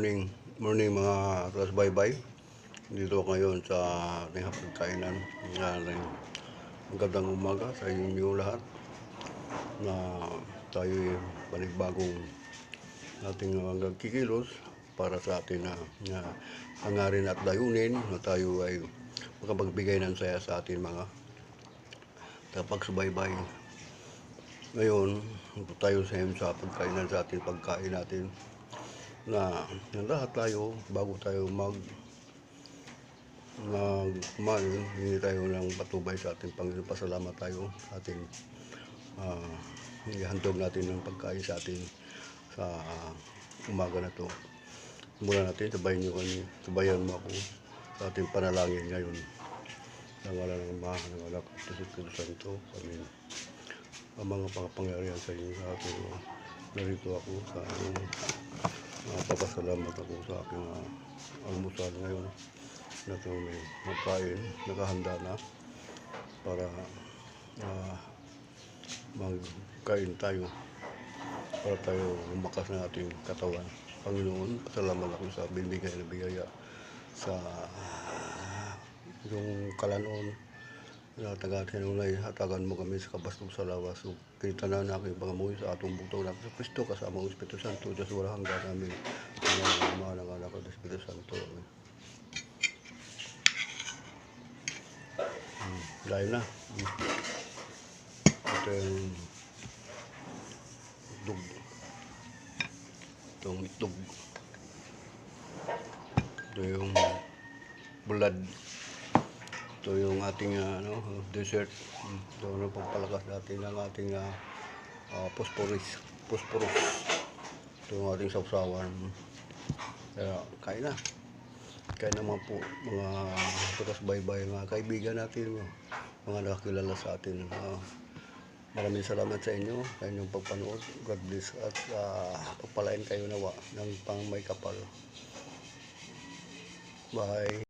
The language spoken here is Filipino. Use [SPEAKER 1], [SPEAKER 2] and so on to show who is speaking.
[SPEAKER 1] Morning, morning mga kasbaybay. Dito ngayon sa ating hapagkainan. Magandang umaga sa inyo lahat na tayo'y panibagong ating magkikilos para sa atin na hangarin at layunin na tayo ay makapagbigay ng saya sa ating mga kapagsubaybay. Ngayon, tayo sa pagkainan sa ating pagkain natin na lahat tayo bago tayo kumain, hindi tayo ng patubay sa ating Panginoon. Pasalamat tayo sa ating ihandog natin ng pagkain sa atin sa umaga na to. Mula natin, sabayan mo ako sa ating panalangin ngayon. Sa ngalan ng Ama, ng Anak at ng Espiritu Santo. Amen. Ang mga pangyarihan sa inyo sa atin. Narito ako sa ating papasalamat ako sa aking almusal ngayon na itong may magkain, nakahanda na para magkain tayo, para tayo lumakas ng ating katawan. Panginoon, pasalamat ako sa binigay na biyaya sa yung kalanon na taga-tinunay, hatagan mo kami sa kabastong sa lawas. So, kita na aking pangamuhi sa atong butong na sa Kristo kasama ang Espiritu Santo. Diyos wala hanggang namin. Ang mga nanganak ng Espiritu Santo. Dahil na. Ito yung itlog. Itong itlog. Ito yung bulad. Ito yung ating dessert. Ito yung pagpalakas natin ng ating phosphorus. Ito yung ating sausawan. Kaya kain na. Kain naman po mga kasbaybay, mga kaibigan natin, mga nakakilala sa atin. Maraming salamat sa inyo, sa inyong pagpanood. God bless at pagpalain kayo nawa ng pang may kapal. Bye.